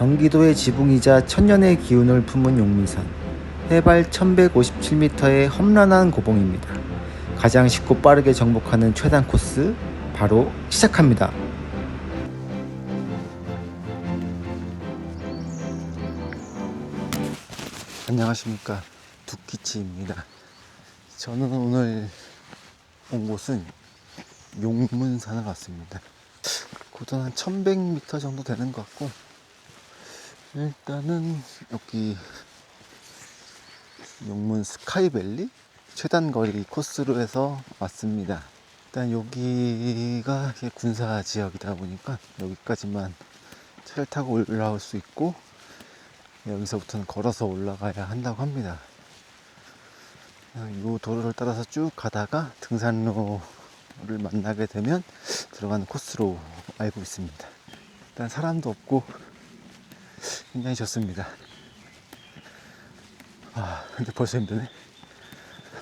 경기도의 지붕이자 천년의 기운을 품은 용문산. 해발 1157m의 험난한 고봉입니다. 가장 쉽고 빠르게 정복하는 최단 코스 바로 시작합니다. 안녕하십니까, 두키치입니다. 저는 오늘 온 곳은 용문산을 왔습니다. 고도 한 1100m 정도 되는 것 같고, 일단은 여기 용문 스카이밸리 최단거리 코스로 해서 왔습니다. 일단 여기가 군사 지역이다 보니까 여기까지만 차를 타고 올라올 수 있고, 여기서부터는 걸어서 올라가야 한다고 합니다. 이 도로를 따라서 쭉 가다가 등산로를 만나게 되면 들어가는 코스로 알고 있습니다. 일단 사람도 없고 굉장히 좋습니다. 근데 벌써 힘드네.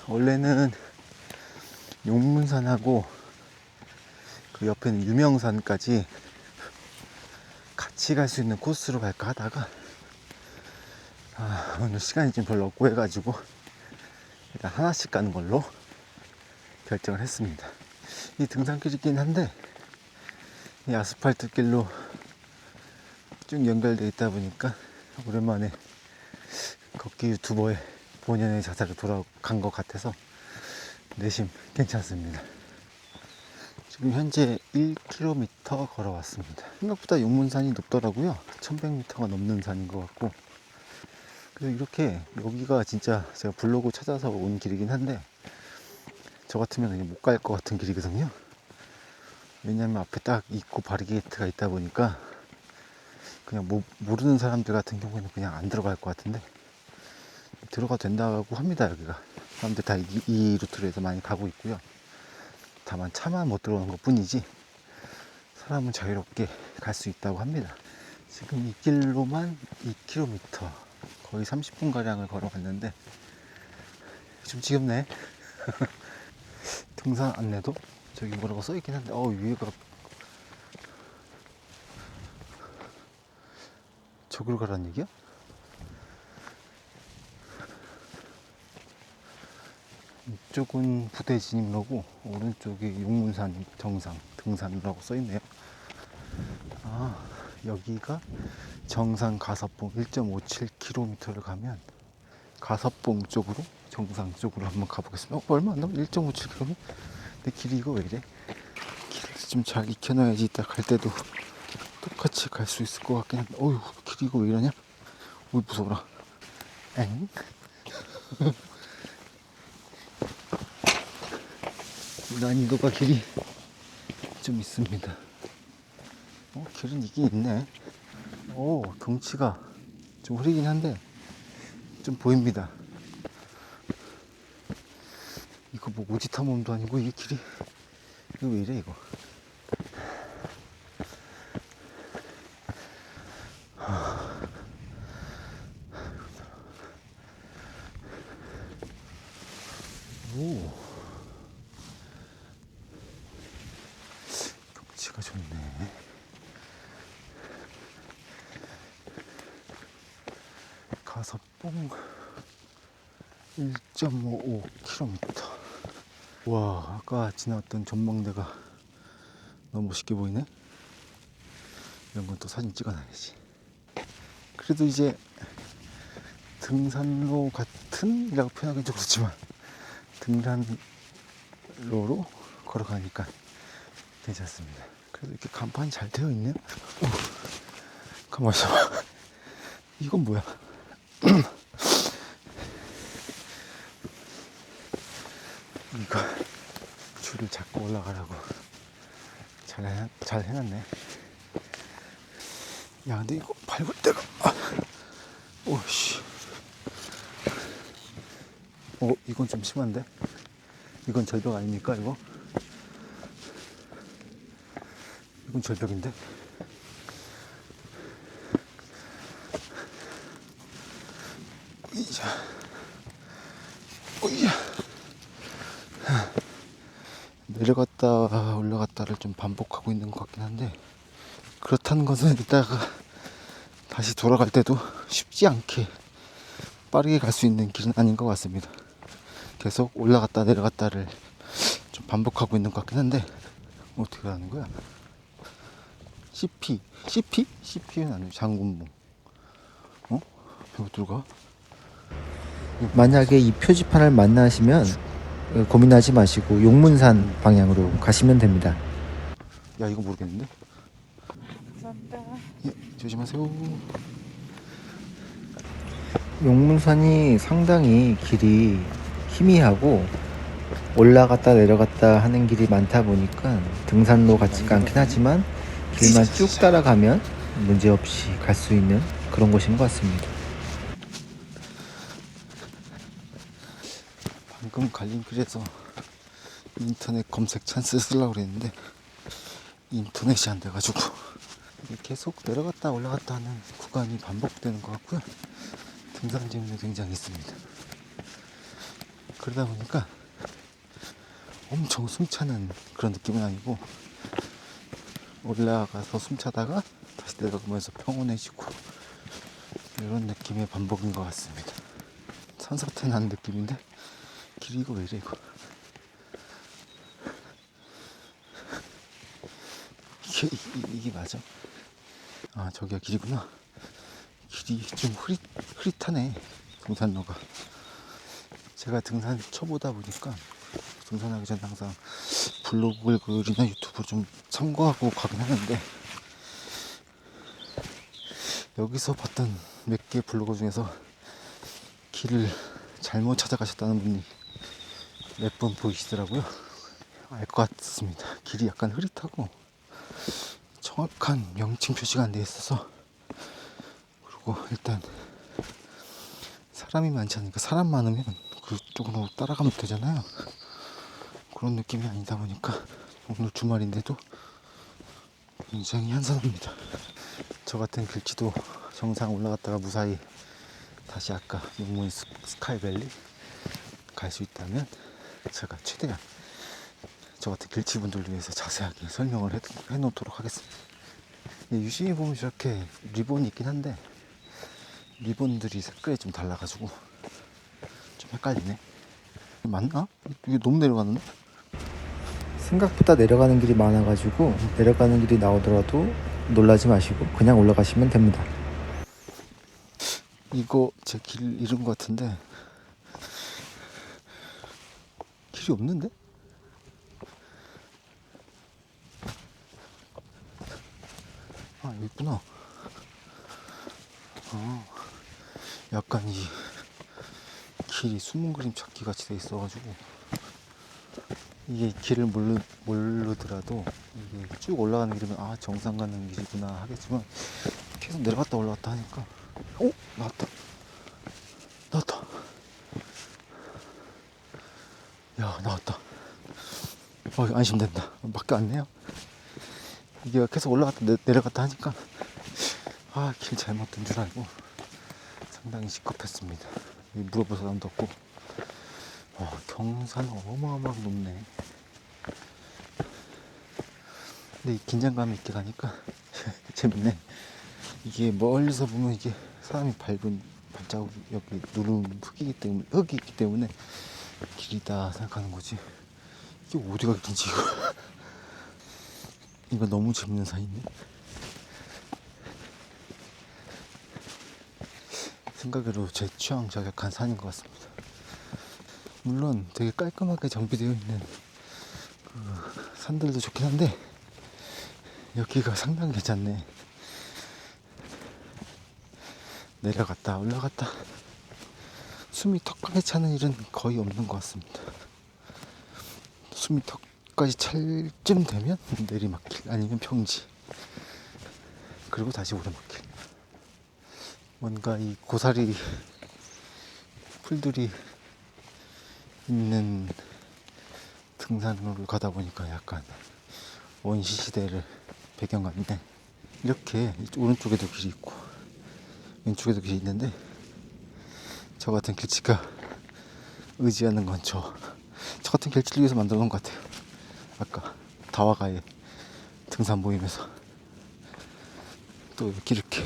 원래는 용문산하고 그 옆에 있는 유명산까지 같이 갈 수 있는 코스로 갈까 하다가 오늘 시간이 좀 별로 없고 해가지고 일단 하나씩 가는 걸로 결정을 했습니다. 이 등산길이긴 한데 이 아스팔트 길로 쭉 연결되어 있다 보니까 오랜만에 걷기 유튜버의 본연의 자세로 돌아간 것 같아서 내심 괜찮습니다. 지금 현재 1km 걸어왔습니다. 생각보다 용문산이 높더라고요. 1100m가 넘는 산인 것 같고, 그래서 이렇게 여기가 진짜 제가 블로그 찾아서 온 길이긴 한데 저 같으면 그냥 못 갈 것 같은 길이거든요. 왜냐면 앞에 딱 입구 바리게이트가 있다 보니까 그냥 모르는 사람들 같은 경우에는 그냥 안 들어갈 것 같은데 들어가도 된다고 합니다. 여기가 사람들 다 이 루트로 해서 많이 가고 있고요. 다만 차만 못 들어오는 것 뿐이지 사람은 자유롭게 갈 수 있다고 합니다. 지금 이 길로만 2km, 거의 30분 가량을 걸어갔는데 좀 지겹네. 등산 안내도 저기 뭐라고 써있긴 한데 위에가 저기로 가라는 얘기야? 이쪽은 부대 진입로고 오른쪽이 용문산 정상 등산로라고 써있네요. 여기가 정상 가섭봉 1.57km를 가면 가섭봉 쪽으로 정상 쪽으로 한번 가보겠습니다. 얼마 안 남았 1.57km? 근데 길이 이거 왜 이래? 길을 좀 잘 익혀놔야지 이따 갈 때도 똑같이 갈 수 있을 것 같긴 한데 어휴, 길이 이거 왜 이러냐? 어이, 무서워라. 엥? 난이도가 길이 좀 있습니다. 길은 있긴 있네. 경치가 좀 흐리긴 한데 좀 보입니다. 이거 뭐 오지탐험도 아니고 이게 길이 이거 왜 이래 이거. 경치가 좋네. 가섭봉 1.55km. 와, 아까 지나왔던 전망대가 너무 멋있게 보이네. 이런 건 또 사진 찍어놔야지. 그래도 이제 등산로 같은 이라고 표현하기는 좀 그렇지만 등산로로 걸어가니까 괜찮습니다. 그래도 이렇게 간판이 잘 되어 있네요. 가만히 있어봐. 이건 뭐야? 이거 줄을 잡고 올라가라고 잘 해놨네. 야, 근데 이거 밟을 때가 오씨. 이건 좀 심한데? 이건 절벽 아닙니까 이거? 이건 절벽인데? 이자, 오이야. 내려갔다 올라갔다를 좀 반복하고 있는 것 같긴 한데, 그렇다는 것은 이따가 다시 돌아갈 때도 쉽지 않게 빠르게 갈 수 있는 길은 아닌 것 같습니다. 계속 올라갔다 내려갔다를 좀 반복하고 있는 것 같긴 한데 어떻게 하는 거야? CP는 아니고 장군봉. 이거 들어가? 만약에 이 표지판을 만나시면 고민하지 마시고 용문산 방향으로 가시면 됩니다. 야, 이거 모르겠는데? 예, 조심하세요. 용문산이 상당히 길이 희미하고 올라갔다 내려갔다 하는 길이 많다 보니까 등산로 같지가 않긴 하지만 길만 쭉 따라가면 문제없이 갈 수 있는 그런 곳인 것 같습니다. 방금 갈림길에서 인터넷 검색 찬스 쓰려고 그랬는데 인터넷이 안 돼가지고 계속 내려갔다 올라갔다 하는 구간이 반복되는 것 같고요. 등산 재미도 굉장히 있습니다. 그러다 보니까 엄청 숨차는 그런 느낌은 아니고 올라가서 숨차다가 다시 내려가면서 평온해지고 이런 느낌의 반복인 것 같습니다. 산사태 나는 느낌인데 길이 이거 왜 이래 이거. 이게 맞아? 아, 저기가 길이구나. 길이 좀 흐릿하네, 등산로가. 제가 등산 초보다 보니까 등산하기 전에 항상 블로그 글이나 유튜브를 좀 참고하고 가긴 하는데 여기서 봤던 몇 개 블로그 중에서 길을 잘못 찾아가셨다는 분이 몇 분 보이시더라고요. 알 것 같습니다. 길이 약간 흐릿하고 정확한 명칭 표시가 안 돼 있어서. 그리고 일단 사람이 많지 않으니까 사람 많으면 그쪽으로 따라가면 되잖아요. 그런 느낌이 아니다 보니까 오늘 주말인데도 굉장히 한산합니다. 저 같은 길치도 정상 올라갔다가 무사히 다시 아까 용문 스카이밸리 갈 수 있다면 제가 최대한 저 같은 길치분들을 위해서 자세하게 설명을 해놓도록 하겠습니다. 유심히 보면 저렇게 리본이 있긴 한데 리본들이 색깔이 좀 달라가지고 좀 헷갈리네. 맞나? 이게 너무 내려가는데? 생각보다 내려가는 길이 많아가지고 내려가는 길이 나오더라도 놀라지 마시고 그냥 올라가시면 됩니다. 이거 제 길 잃은 것 같은데 길이 없는데? 아, 여기 있구나. 약간 이 길이 숨은 그림 찾기 같이 돼 있어가지고 이게 길을 모르더라도 이게 쭉 올라가는 길이면 아, 정상 가는 길이구나 하겠지만 계속 내려갔다 올라갔다 하니까 나왔다 야, 나왔다. 안심된다. 밖에 왔네요. 이게 계속 올라갔다 내려갔다 하니까 길 잘못 든 줄 알고 상당히 시겁했습니다. 물어볼 사람도 없고. 경산 어마어마하게 높네. 근데 이 긴장감 있게 가니까 재밌네. 이게 멀리서 보면 이게 사람이 밟은 발자국 여기 누른 흙이 있기 때문에 길이다 생각하는 거지. 이게 어디가 길인지 이거. 이거 너무 재밌는 사이네. 생각으로 제 취향 저격한 산인 것 같습니다. 물론 되게 깔끔하게 정비되어 있는 그 산들도 좋긴 한데 여기가 상당히 괜찮네. 내려갔다 올라갔다 숨이 턱까지 차는 일은 거의 없는 것 같습니다. 숨이 턱까지 찰 쯤 되면 내리막길 아니면 평지, 그리고 다시 오르막길. 뭔가 이 고사리 풀들이 있는 등산로를 가다 보니까 약간 원시시대를 배경 같네. 이렇게 오른쪽에도 길이 있고 왼쪽에도 길이 있는데 저 같은 길치가 의지하는 건 저 같은 길치를 위해서 만들어 놓은 것 같아요. 아까 다와가의 등산 모임에서 또 이렇게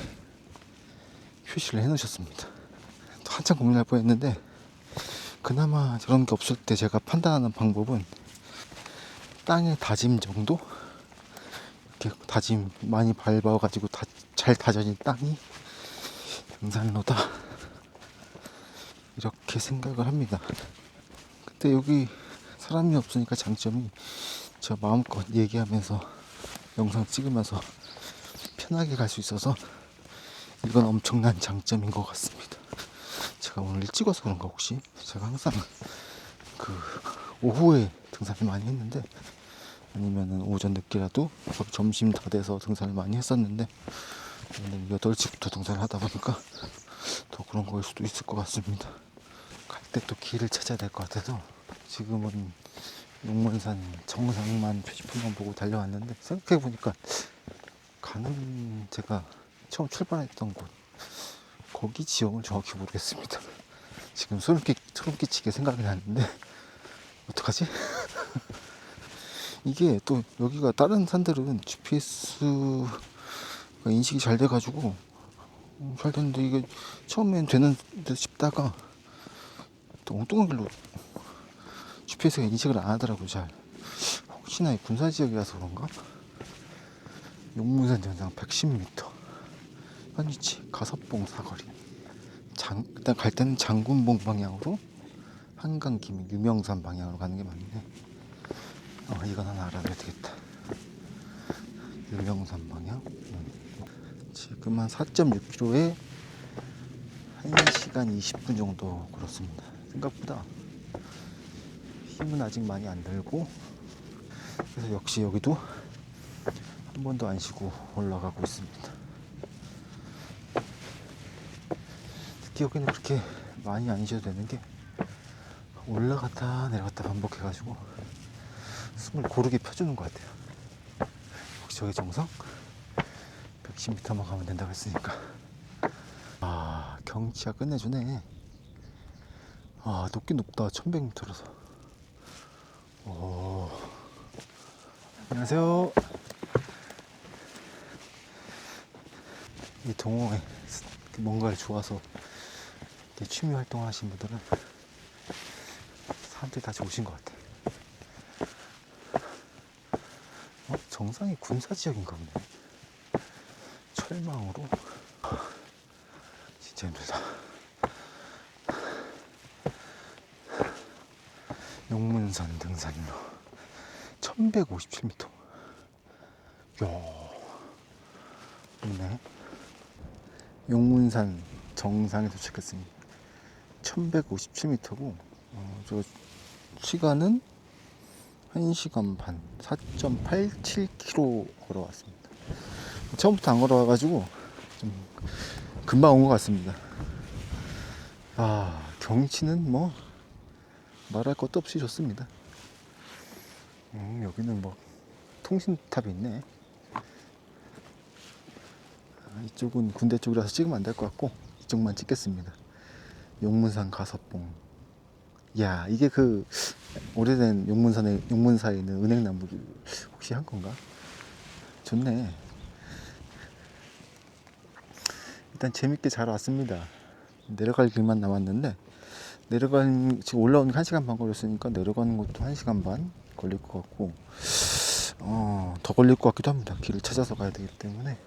표시를 해 놓으셨습니다. 한참 고민할 뻔했는데 그나마 저런 게 없을 때 제가 판단하는 방법은 땅의 다짐 정도? 이렇게 다짐 많이 밟아가지고 잘 다져진 땅이 등산로다 이렇게 생각을 합니다. 근데 여기 사람이 없으니까 장점이 저 마음껏 얘기하면서 영상 찍으면서 편하게 갈 수 있어서 이건 엄청난 장점인 것 같습니다. 제가 오늘 일찍 와서 그런가 혹시? 제가 항상 그 오후에 등산을 많이 했는데 아니면은 오전 늦게라도 점심 다 돼서 등산을 많이 했었는데 오늘 8시부터 등산을 하다 보니까 더 그런 거일 수도 있을 것 같습니다. 갈 때 또 길을 찾아야 될 것 같아서 지금은 용문산 정상만 표지판만 보고 달려왔는데 생각해보니까 가는 제가 처음 출발했던 곳 거기 지형을 정확히 모르겠습니다. 지금 소름 끼치게 생각이 나는데 어떡하지? 이게 또 여기가 다른 산들은 GPS가 인식이 잘 돼가지고 잘 됐는데 이게 처음엔 되는 듯 싶다가 또 엉뚱한 길로 GPS가 인식을 안 하더라고요. 잘 혹시나 군사 지역이라서 그런가? 용문산 전상 110m 현위치 가섭봉 사거리 일단 갈 때는 장군봉 방향으로 한강 기미 유명산 방향으로 가는 게 맞네. 이건 하나 알아둬야 되겠다. 유명산 방향. 지금 한 4.6km에 1시간 20분 정도 걸었습니다. 생각보다 힘은 아직 많이 안 들고 그래서 역시 여기도 한 번도 안 쉬고 올라가고 있습니다. 특히 여기는 그렇게 많이 안 쉬어도 되는 게 올라갔다 내려갔다 반복해가지고 숨을 고르게 펴주는 것 같아요. 혹시 저게 정상? 110m만 가면 된다고 했으니까. 경치가 끝내주네. 높긴 높다. 1100m라서. 안녕하세요. 이 동호회 뭔가를 좋아서 취미 활동을 하신 분들은 사람들이 다 좋으신 것 같아. 정상이 군사지역인가 보네. 철망으로 진짜 힘들다. 용문산 등산로 1157m. 있네. 용문산 정상에 도착했습니다. 1157m고 저 시간은 1시간 반 4.87km 걸어왔습니다. 처음부터 안 걸어와가지고 좀 금방 온 것 같습니다. 경치는 뭐 말할 것도 없이 좋습니다. 여기는 뭐 통신탑이 있네. 이쪽은 군대 쪽이라서 찍으면 안 될 것 같고 이쪽만 찍겠습니다. 용문산 가섭봉. 야, 이게 그 오래된 용문사에 있는 은행나무를 혹시 한 건가? 좋네. 일단 재밌게 잘 왔습니다. 내려갈 길만 남았는데 지금 올라오는 게 1시간 반 걸렸으니까 내려가는 것도 1시간 반 걸릴 것 같고 더 걸릴 것 같기도 합니다. 길을 찾아서 가야 되기 때문에.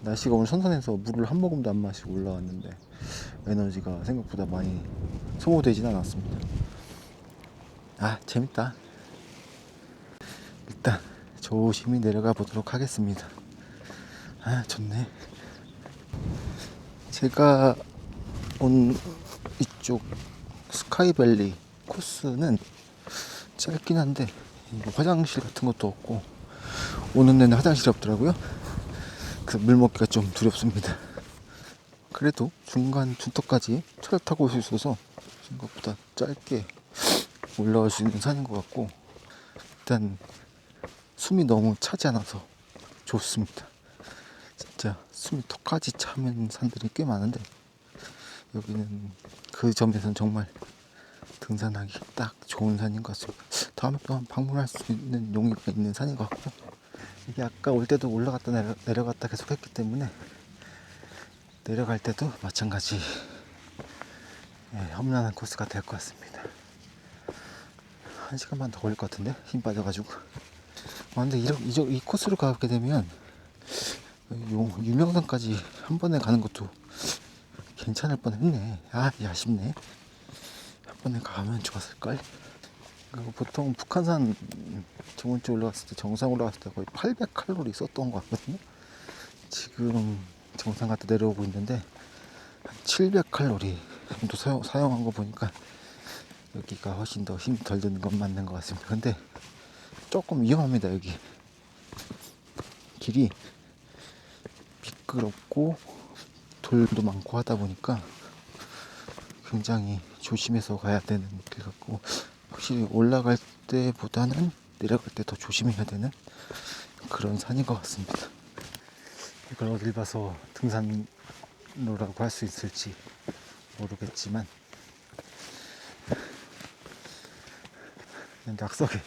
날씨가 오늘 선선해서 물을 한 모금도 안 마시고 올라왔는데 에너지가 생각보다 많이 소모되진 않았습니다. 재밌다. 일단 조심히 내려가 보도록 하겠습니다. 좋네. 제가 온 이쪽 스카이밸리 코스는 짧긴 한데 화장실 같은 것도 없고 오는 데는 화장실이 없더라고요. 그래서 물 먹기가 좀 두렵습니다. 그래도 중간 중턱까지 차를 타고 올 수 있어서 생각보다 짧게 올라올 수 있는 산인 것 같고 일단 숨이 너무 차지 않아서 좋습니다. 진짜 숨이 턱까지 차면 산들이 꽤 많은데 여기는 그 점에서는 정말 등산하기 딱 좋은 산인 것 같습니다. 다음에 또 방문할 수 있는 용의가 있는 산인 것 같고 이게 아까 올 때도 올라갔다 내려갔다 계속 했기 때문에 내려갈 때도 마찬가지 험난한 코스가 될 것 같습니다. 1시간만 더 걸릴 것 같은데 힘 빠져가지고. 근데 이 코스로 가게 되면 유명산까지 한 번에 가는 것도 괜찮을 뻔했네. 아쉽네. 한 번에 가면 좋았을걸. 보통 북한산 저번 주에 올라갔을 때, 정상 올라갔을 때 거의 800칼로리 썼던 것 같거든요. 지금 정상 갔다 내려오고 있는데 한 700칼로리 정도 사용한 거 보니까 여기가 훨씬 더 힘이 덜 드는 건 맞는 것 같습니다. 근데 조금 위험합니다. 여기 길이 미끄럽고 돌도 많고 하다 보니까 굉장히 조심해서 가야 되는 길 같고, 확실히 올라갈 때보다는 내려갈 때 더 조심해야 되는 그런 산인 것 같습니다. 이걸 어딜 봐서 등산로라고 할 수 있을지 모르겠지만 그냥 낙석에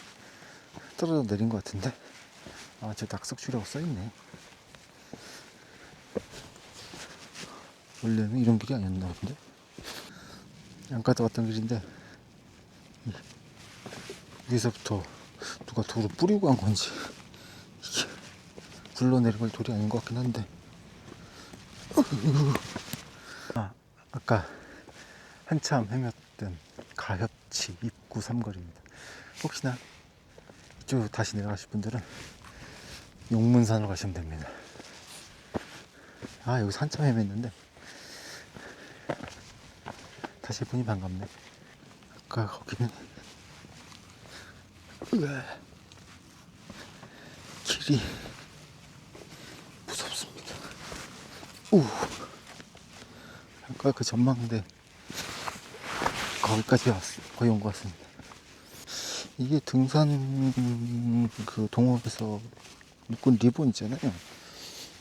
떨어져 내린 것 같은데, 저 낙석줄이라고 써있네. 원래는 이런 길이 아니었나 본데. 아까도 왔던 길인데 위에서부터 누가 돌을 뿌리고 간 건지 이게 굴러내려갈 돌이 아닌 것 같긴 한데. 아까 한참 헤맸던 가협치 입구 삼거리입니다. 혹시나 이쪽으로 다시 내려가실 분들은 용문산으로 가시면 됩니다. 여기서 한참 헤맸는데 다시 보니 반갑네. 아까 거기는 길이 무섭습니다. 아까 그 전망대 거기까지 거의 온 것 같습니다. 이게 등산 그 동호회에서 묶은 리본 있잖아요.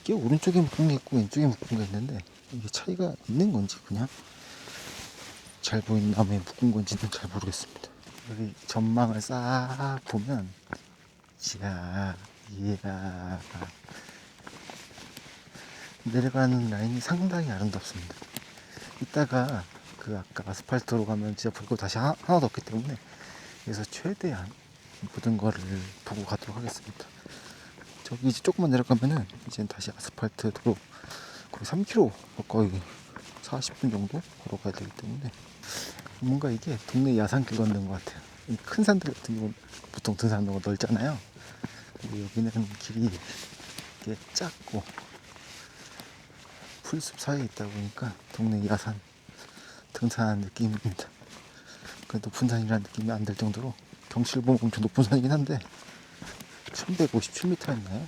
이게 오른쪽에 묶은 게 있고 왼쪽에 묶은 게 있는데, 이게 차이가 있는 건지 그냥 잘 보이는 나무에 묶은 건지는 잘 모르겠습니다. 여기 전망을 싹 보면 이야, 내려가는 라인이 상당히 아름답습니다. 이따가 그 아까 아스팔트로 가면 진짜 볼 거 다시 하나도 없기 때문에 그래서 최대한 모든 거를 보고 가도록 하겠습니다. 저기 이제 조금만 내려가면은 이제 다시 아스팔트 도로 거의 3km 거의 40분 정도 걸어가야 되기 때문에 뭔가 이게 동네 야산길 걷는 것 같아요. 이 큰 산들 같은 경우는 보통 등산로가 넓잖아요. 근데 여기는 길이 이게 작고 풀숲 사이에 있다 보니까 동네 야산 등산하는 느낌입니다. 그 높은 산이라는 느낌이 안 들 정도로 경치를 보면 엄청 높은 산이긴 한데 1157m였나요?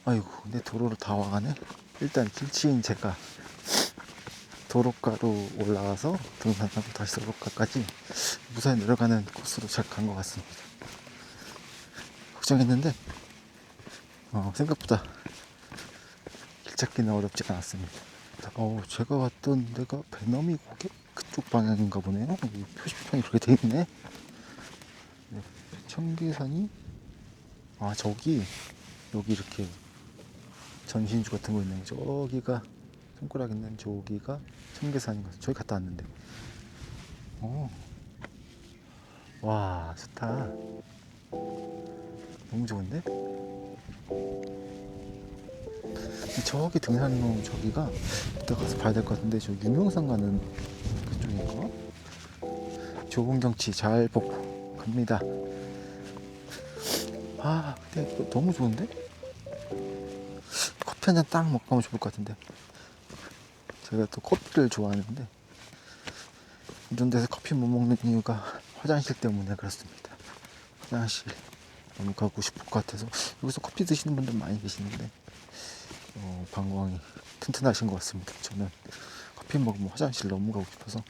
아이고, 내 도로를 다 와가네. 일단 길치인 제가 도로가로 올라가서 등산하고 다시 도로가까지 무사히 내려가는 코스로 잘 간 것 같습니다. 걱정했는데 생각보다 길 찾기는 어렵지 않았습니다. 제가 왔던 데가 배너미 고개 그쪽 방향인가 보네요. 여기 표지판이 그렇게 돼 있네. 청계산이 저기 여기 이렇게 전신주 같은 거 있는 거, 저기가 손가락 있는 저기가 청계산인 것 같아요. 저기 갔다 왔는데. 와, 좋다. 너무 좋은데? 저기 등산로 저기가 이따 가서 봐야 될 것 같은데, 저 유명산 가는 그쪽인가? 좋은 경치 잘 보고 갑니다. 근데 이거 너무 좋은데? 커피 한 잔 딱 먹고 가면 좋을 것 같은데. 제가 또 커피를 좋아하는데 이런 데서 커피 못 먹는 이유가 화장실 때문에 그렇습니다. 화장실 너무 가고 싶을 것 같아서. 여기서 커피 드시는 분들 많이 계시는데 방광이 튼튼하신 것 같습니다. 저는 커피 먹으면 화장실 너무 가고 싶어서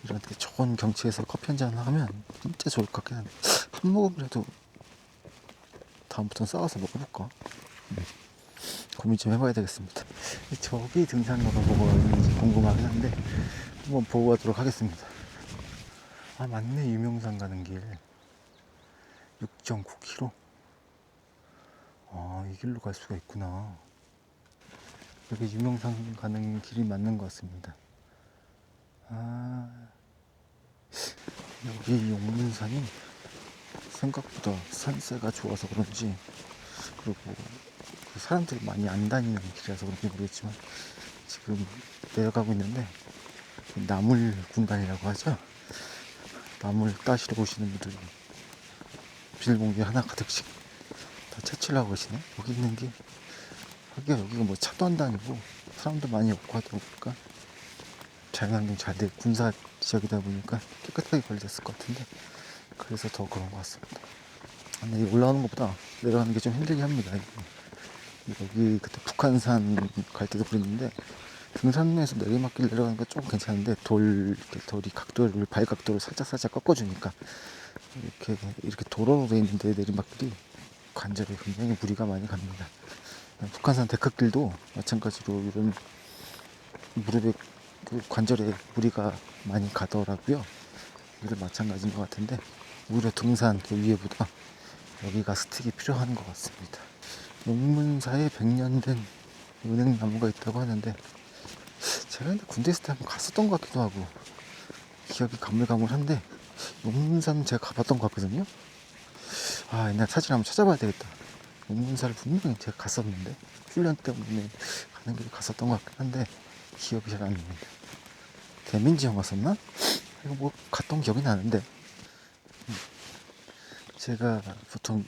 이런 데 좋은 경치에서 커피 한 잔 하면 진짜 좋을 것 같긴 한데, 한 모금이라도 다음부터는 싸워서 먹어볼까? 고민 좀 해봐야 되겠습니다. 저기 등산로가 뭐가 있는지 궁금하긴 한데 한번 보고 가도록 하겠습니다. 맞네. 유명산 가는 길 6.9km. 이 길로 갈 수가 있구나. 여기 유명산 가는 길이 맞는 것 같습니다. 아, 여기 용문산이 생각보다 산세가 좋아서 그런지, 그리고 그 사람들이 많이 안 다니는 길이라서 그런지 모르겠지만 지금 내려가고 있는데, 나물 군단이라고 하죠. 나물 따시러 오시는 분들이 비닐봉지 하나 가득씩 다 채취를 하고 계시네. 여기 있는 게, 여기가 뭐 차도 안 다니고 사람도 많이 없고 하다 보니까 자연환경 잘 돼, 군사 지역이다 보니까 깨끗하게 관리됐을 것 같은데, 그래서 더 그런 것 같습니다. 근데 올라가는 것보다 내려가는 게 좀 힘들긴 합니다. 여기 그때 북한산 갈 때도 그랬는데, 등산로에서 내리막길 내려가는 건 조금 괜찮은데, 돌이 각도를, 발각도를 살짝 꺾어주니까 이렇게 도로로 돼 있는데 내리막길이 관절에 굉장히 무리가 많이 갑니다. 북한산 데크길도 마찬가지로 이런 무릎에 그 관절에 무리가 많이 가더라고요. 이들 마찬가지인 것 같은데, 오히려 등산 그 위에보다 여기가 스틱이 필요한 것 같습니다. 용문사에 100년 된 은행나무가 있다고 하는데, 제가 근데 군대 있을 때 한번 갔었던 것 같기도 하고 기억이 가물가물한데, 용문산 제가 가봤던 것 같거든요. 아, 옛날 사진 한번 찾아봐야 되겠다. 용문사를 분명히 제가 갔었는데, 훈련 때문에 가는 길에 갔었던 것 같긴 한데 기억이 잘 안 납니다. 대민지 형 갔었나? 이거 뭐 갔던 기억이 나는데, 제가 보통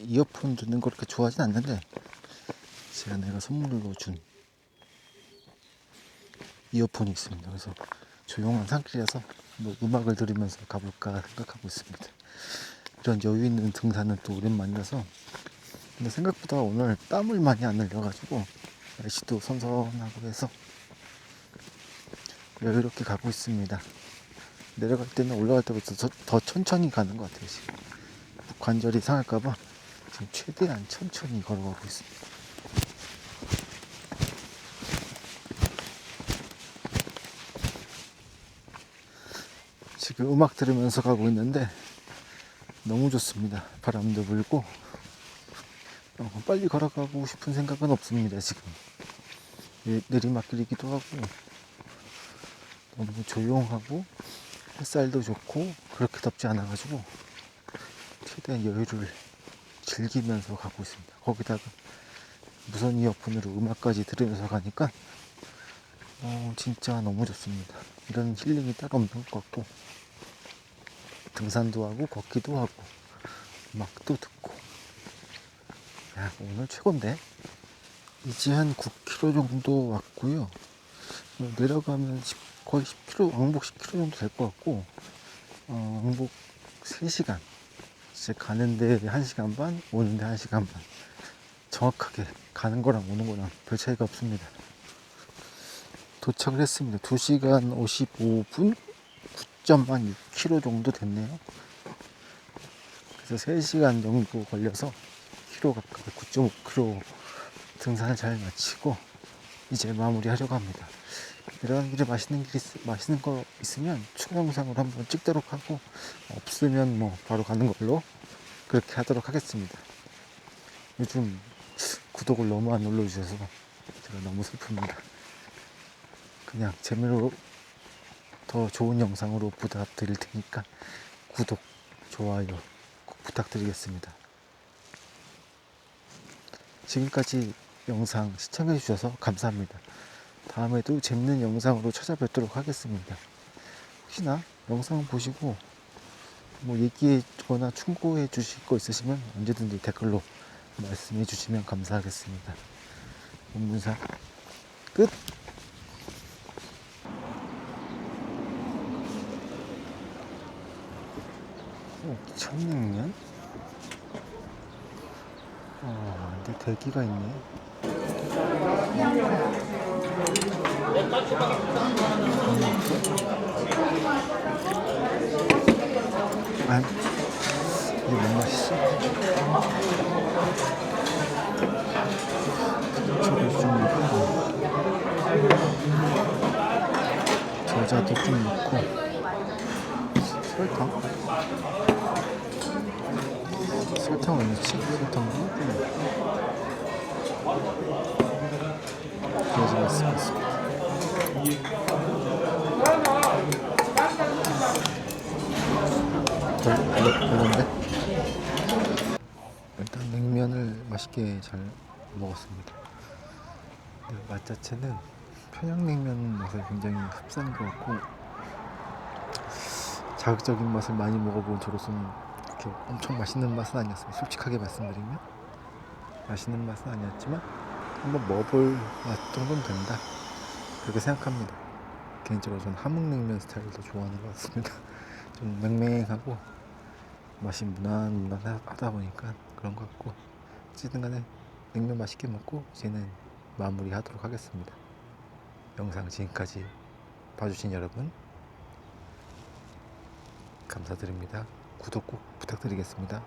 이어폰 듣는 걸 그렇게 좋아하진 않는데, 제가 내가 선물로 준 이어폰이 있습니다. 그래서 조용한 산길이라서 뭐 음악을 들으면서 가볼까 생각하고 있습니다. 이런 여유 있는 등산은 또 오랜만이라서. 근데 생각보다 오늘 땀을 많이 안 흘려가지고 날씨도 선선하고 해서 여유롭게 가고 있습니다. 내려갈 때는 올라갈 때부터 더 천천히 가는 것 같아요. 지금 관절이 상할까봐 지금 최대한 천천히 걸어가고 있습니다. 지금 음악 들으면서 가고 있는데 너무 좋습니다. 바람도 불고 빨리 걸어가고 싶은 생각은 없습니다. 지금 내리막길이기도 하고 너무 조용하고 햇살도 좋고 그렇게 덥지 않아가지고 최대한 여유를 즐기면서 가고 있습니다. 거기다가 무선 이어폰으로 음악까지 들으면서 가니까 진짜 너무 좋습니다. 이런 힐링이 따로 없는 것 같고, 등산도 하고 걷기도 하고 음악도 듣고, 야, 오늘 최고인데. 이제 한 9km 정도 왔고요. 내려가면 거의 10km, 왕복 10km 정도 될 것 같고, 왕복 3시간. 이제 가는데 1시간 반, 오는데 1시간 반. 정확하게 가는 거랑 오는 거랑 별 차이가 없습니다. 도착을 했습니다. 2시간 55분, 9.6km 정도 됐네요. 그래서 3시간 정도 걸려서 키로 가까이 9.5km 등산을 잘 마치고 이제 마무리하려고 합니다. 내려가는 길에 맛있는 거 있으면 추가 영상으로 한번 찍도록 하고, 없으면 뭐 바로 가는 걸로 그렇게 하도록 하겠습니다. 요즘 구독을 너무 안 눌러주셔서 제가 너무 슬픕니다. 그냥 재미로 더 좋은 영상으로 부탁드릴 테니까 구독, 좋아요 꼭 부탁드리겠습니다. 지금까지 영상 시청해 주셔서 감사합니다. 다음에도 재밌는 영상으로 찾아뵙도록 하겠습니다. 혹시나 영상 보시고 뭐 얘기해 주거나 충고해 주실 거 있으시면 언제든지 댓글로 말씀해 주시면 감사하겠습니다. 용문산 끝! 2006년? 근데 대기가 있네. 아니, 이게 뭔 맛이지? 저도 좀 넣고, 겨자도 좀 넣고, 설탕을 넣지? 설탕도 좀 넣고. 그래서 있을 것 같습니다. 별론데? 일단 냉면을 맛있게 잘 먹었습니다. 네, 맛 자체는 평양냉면 맛을 굉장히 흡사한 것 같고 자극적인 맛을 많이 먹어본 저로서는 그렇게 엄청 맛있는 맛은 아니었습니다. 솔직하게 말씀드리면 맛있는 맛은 아니었지만 한번 먹어볼 맛 정도는 된다 그렇게 생각합니다. 개인적으로 저는 함흥냉면 스타일을 더 좋아하는 것 같습니다. 좀 맹맹하고 맛이 무난무난하다 보니까 그런 것 같고 어쨌든 간에 냉면 맛있게 먹고 이제는 마무리하도록 하겠습니다. 영상 지금까지 봐주신 여러분 감사드립니다. 구독 꼭 부탁드리겠습니다.